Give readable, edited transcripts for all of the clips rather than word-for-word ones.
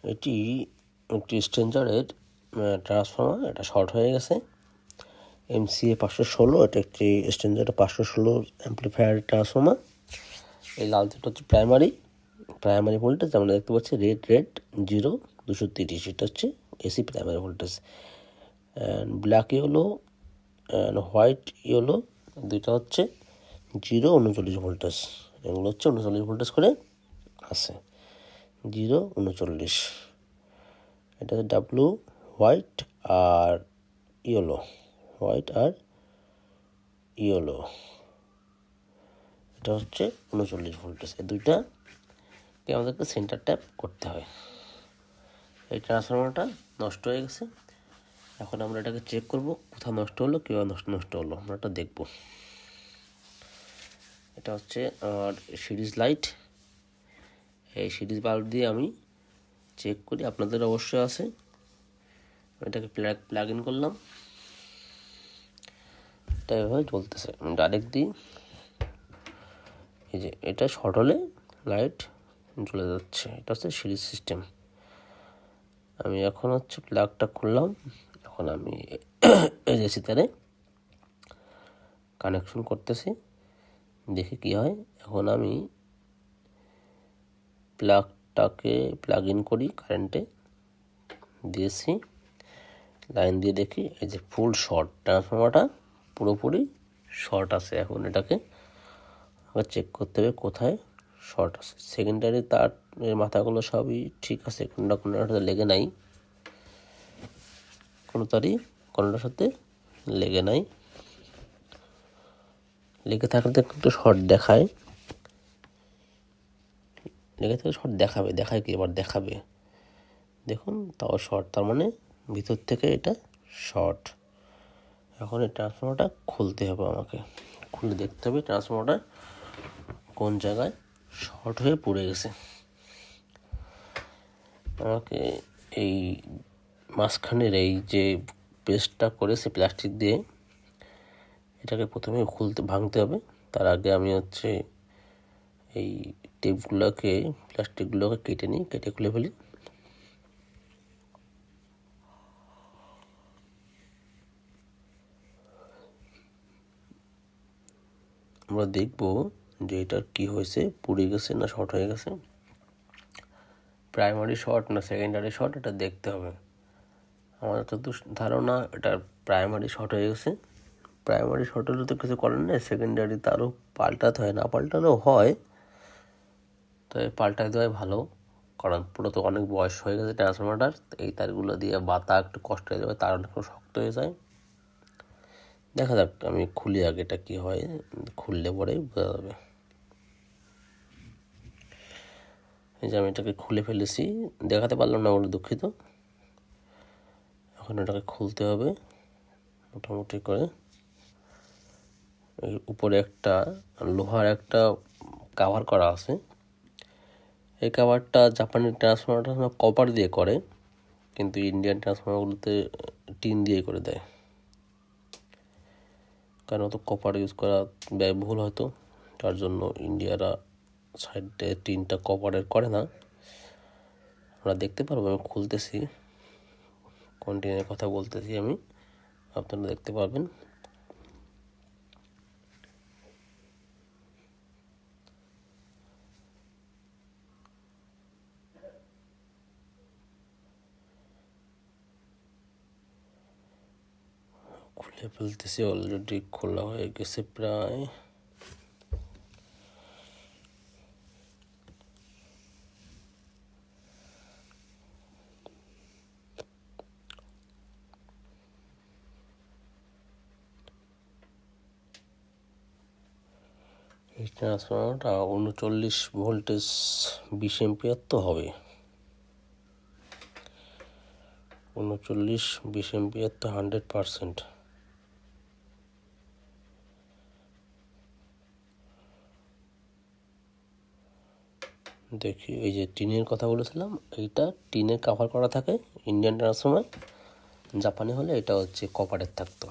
এটি একটি স্ট্রেঞ্জারের ট্রান্সফর্মার, এটা শর্ট হয়ে গেছে। MCA 516, এটা একটি স্ট্রেঞ্জারের 516 অ্যাম্প্লিফায়ার ট্রান্সফর্মার। এই লাল যেটা হচ্ছে প্রাইমারি ভোল্টেজ, আমরা দেখতে পাচ্ছি রেড 0 230, এটা হচ্ছে AC primary voltage. And black yellow and white yellow দুইটা হচ্ছে 0 39 ভোল্টেজ। এগুলো হচ্ছে 39 ভোল্টেজ করে আছে, 0 39। এটা হচ্ছে ডাব্লু হোয়াইট আর ইয়েলো, এটা হচ্ছে 39 ভোল্টেজ। এই দুইটাকে আমাদেরকে সেন্টার ট্যাপ করতে হয়। এই ট্রান্সফরমারটা নষ্ট হয়ে গেছে, এখন আমরা এটাকে চেক করব কোথাও নষ্ট হলো, কীভাবে নষ্ট হলো আমরা এটা দেখব। এটা হচ্ছে আমার সিরিজ লাইট। এই সিরিজ বাল্ব দিয়ে আমি চেক করি, আপনাদের অবশ্যই আছে। এটাকে প্লাগ ইন করলাম, এটা এভাবে জ্বলতেছে। আমি ডাইরেক্ট দিই, এই যে এটা শর্ট হলে লাইট জ্বলে যাচ্ছে, এটা হচ্ছে সিরিজ সিস্টেম। আমি এখন হচ্ছে প্লাগটা খুললাম, এখন আমি এসি তারে কানেকশন করতেছি, দেখি কি হয়। এখন আমি প্লাগটাকে প্লাগ ইন করি, কারেন্টে দিয়েছি, লাইন দিয়ে দেখি এই যে ফুল শর্ট, ট্রান্সফর্মারটা পুরোপুরি শর্ট আছে। এখন এটাকে চেক করতে হবে কোথায় শর্ট আছে। সেকেন্ডারি তারের মাথাগুলো সবই ঠিক আছে, কোনোটার সাথে লেগে নাই, কোনোটার সাথে লেগে নাই। লেগে থাকলে কিন্তু শর্ট দেখায়, দেখায় কি এবার দেখাবে, দেখুন তাও শর্ট, তার মানে ভিতর থেকে এটা শর্ট। এখন এই ট্রান্সফর্মারটা খুলতে হবে, আমাকে খুলে দেখতে হবে ট্রান্সফর্মারটা কোন জায়গায় শর্ট হয়ে পড়ে গেছে। আমাকে এই মাঝখানের এই যে পেস্টটা করেছে প্লাস্টিক দিয়ে, এটাকে প্রথমে ভাঙতে হবে। তার আগে আমি হচ্ছে এই প্লাস্টিকগুলোকে কেটে খুলে ফেলি। আমরা দেখব যে এটার কি হয়েছে, পুড়ে গেছে না শর্ট হয়ে গেছে, প্রাইমারি শর্ট না সেকেন্ডারি শর্ট, এটা দেখতে হবে। আমার তো ধারণা এটা প্রাইমারি শর্ট হয়ে গেছে। প্রাইমারি শর্ট হলে তো কিছু করার নেই, সেকেন্ডারি তারও পাল্টাতে হয়, না পাল্টালেও হয়, তবে পাল্টাই দেওয়াই ভালো, কারণ পুরো তো অনেক বয়স হয়ে গেছে ট্রান্সফরমারটার। এই তারগুলো দিয়ে বাতা একটু কষ্ট হয়ে যাবে, তার অনেক শক্ত হয়ে যায়। দেখা যাক, আমি খুলি আগে এটা কি হয়, খুললে পরেই বোঝা যাবে। এই যে আমি এটাকে খুলে ফেলেছি, দেখাতে পারলাম না বলে দুঃখিত। এখন এটাকে খুলতে হবে মোটামুটি করে। এর উপরে একটা লোহার একটা কাভার করা আছে। এই কাভারটা জাপানি ট্রান্সফরমারটা কপার দিয়ে করে, কিন্তু ইন্ডিয়ান ট্রান্সফরমারগুলোতে টিন দিয়ে করে দেয়, কারণ অত কপার ইউজ করা ব্যয়বহুল হয়তো, তার জন্য ইন্ডিয়ারা সাইডে টিনটা কপারের করে না। আমরা দেখতে পারবো, আমি খুলতেছি, কোন টিনের কথা বলতেছি আমি, আপনারা দেখতে পারবেন। খুলে ফেলতেছি, অলরেডি খোলা হয়ে গেছে প্রায়। এই ট্রান্সফরমারটা 39 ভোল্টেজ 20 এম্পিয়ার তো হবে, 39 20 এম্পিয়ার তো 100%। দেখি এই যে টিনের কথা বলেছিলাম, এইটা টিনের কাভার করা থাকে ইন্ডিয়ান ট্রান্সফরমার, জাপানি হলে এটা হচ্ছে কপারের থাকতো।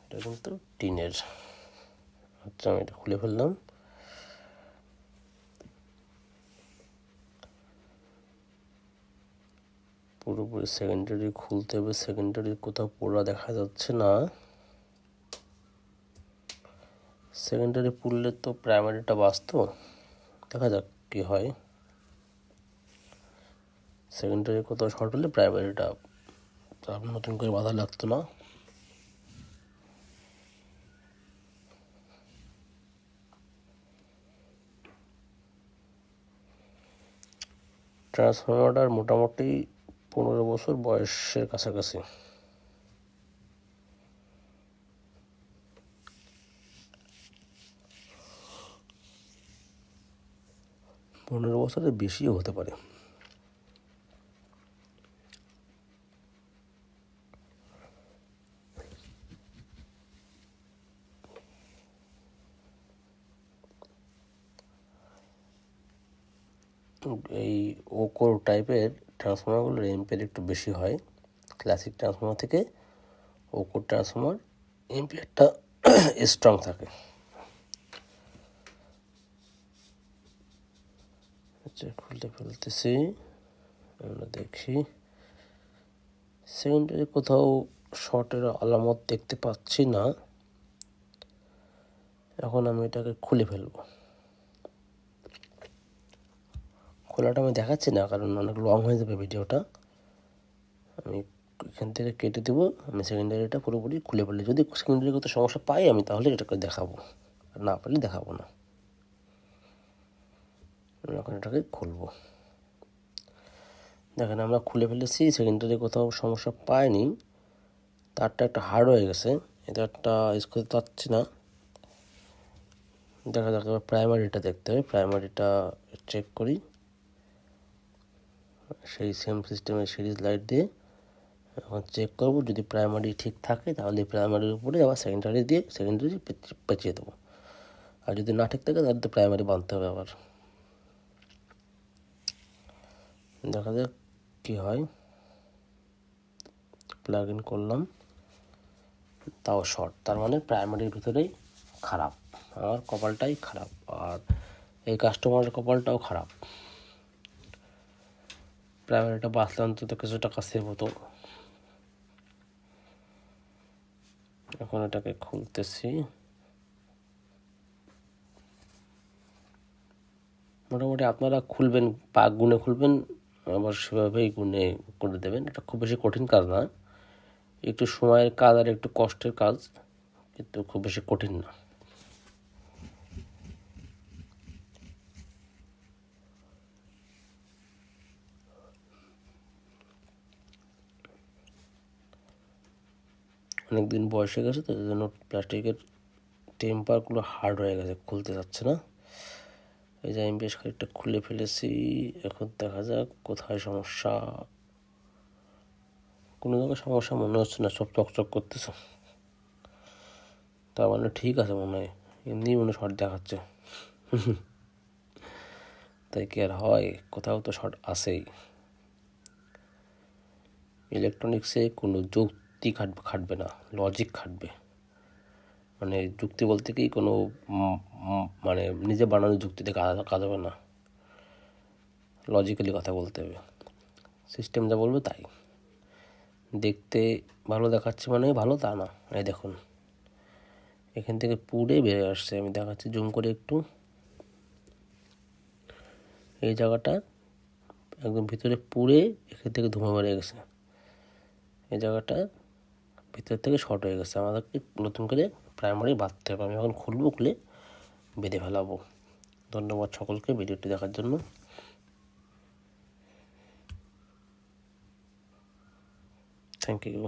এটা কিন্তু টিনের। আচ্ছা, আমি এটা খুলে ফেললাম। পুরোপুরি সেকেন্ডারি খুলতে হবে। সেকেন্ডারি কোথাও পোড়া দেখা যাচ্ছে না। সেকেন্ডারি পুড়লে তো প্রাইমারিটা বাঁচত। দেখা যাক কি হয়। সেকেন্ডারি কোথাও শর্ট হলে প্রাইমারিটা নতুন করে বাধা লাগতো না। ট্রান্সফরমারটার মোটামুটি 15 বছর বয়সের কাছাকাছি। পনেরো বছরের বেশিও হতে পারে। এই ওকোর টাইপের ট্রান্সফরমারগুলোর এম্পিয়ার একটু বেশি হয় ক্লাসিক ট্রান্সফরমার থেকে। ওকোর ট্রান্সফরমার এম্পিয়ারটা স্ট্রং থাকে। আচ্ছা, খুলতে ফেলতেছি, আমরা দেখি। সেকেন্ডারি কোথাও শর্টের আলামত দেখতে পাচ্ছি না। এখন আমি এটাকে খুলে ফেলবো। খোলাটা আমি দেখাচ্ছি না, কারণ অনেক লং হয়ে যাবে ভিডিওটা। আমি এখান থেকে কেটে দেবো। আমি সেকেন্ডারিটা পুরোপুরি খুলে ফেলি। যদি সেকেন্ডারি কোথাও সমস্যা পাই আমি, তাহলে এটাকে দেখাবো, আর না পারলে দেখাবো না। এখন এটাকে খুলবো। দেখেন, আমরা খুলে ফেলেছি। সেকেন্ডারি কোথাও সমস্যা পাইনি। তারটা একটা হার্ড হয়ে গেছে, এটা একটা ইউজ করতে পারছি না। দেখা যাক, এবার প্রাইমারিটা দেখতে হবে। প্রাইমারিটা চেক করি। সেই সেম সিস্টেমের সিরিজ লাইট দিয়ে এখন চেক করবো। যদি প্রাইমারি ঠিক থাকে তাহলে প্রাইমারির উপরে আবার সেকেন্ডারি দিয়ে সেকেন্ডারি পেঁচিয়ে দেবো। আর যদি না ঠিক থাকে তাহলে তো প্রাইমারি বাঁধতে হবে আবার। দেখা যাক কী হয়। প্লাগ ইন করলাম, তাও শর্ট। তার মানে প্রাইমারির ভিতরেই খারাপ। আমার কপালটাই খারাপ, আর এই কাস্টমারের কপালটাও খারাপ। প্রাইমারিটা বাঁচলে অন্তত কিছু টাকা সেভ হতো। এখন এটাকে খুলতেছি। মোটামুটি আপনারা খুলবেন, পাক গুনে খুলবেন, আবার সেভাবেই গুনে করে দেবেন। এটা খুব বেশি কঠিন কাজ না, একটু সময়ের কাজ আর একটু কষ্টের কাজ, কিন্তু খুব বেশি কঠিন না। অনেকদিন বয়স হয়ে গেছে তো, এই জন্য প্লাস্টিকের টেম্পারগুলো হার্ড হয়ে গেছে, খুলতে যাচ্ছে না। এই যে আমি বেশ খানিকটা খুলে ফেলেছি। এখন দেখা যাক কোথায় সমস্যা। কোনো জায়গায় সমস্যা মনে হচ্ছে না, সব চকচক করতেছে। তার মানে ঠিক আছে মনে হয়, এমনি মনে শর্ট দেখাচ্ছে। তাই কি আর হয়, কোথাও তো শর্ট আসেই। ইলেকট্রনিক্সে কোনো যুক্তি খাটবে না, লজিক খাটবে। মানে যুক্তি বলতে কি, কোনো মানে নিজে বানানো যুক্তিতে কাজ হবে না, লজিক্যালি কথা বলতে হবে। সিস্টেম যা বলবে তাই। দেখতে ভালো দেখাচ্ছে মানে ভালো তা না। এই দেখুন, এখান থেকে পুড়ে বেরিয়ে আসছে। আমি দেখাচ্ছি জুম করে একটু। এই জায়গাটা একদম ভিতরে পুড়ে এখান থেকে ধোঁয়া বেরিয়ে গেছে। এই জায়গাটা ভিতর থেকে শর্ট হয়ে গেছে। আমাদেরকে নতুন করে প্রাইমারি বাঁধতে হবে। আমি এখন খুলবো, খুলে বেঁধে ফেলাবো। ধন্যবাদ সকলকে ভিডিওটি দেখার জন্য। Thank you.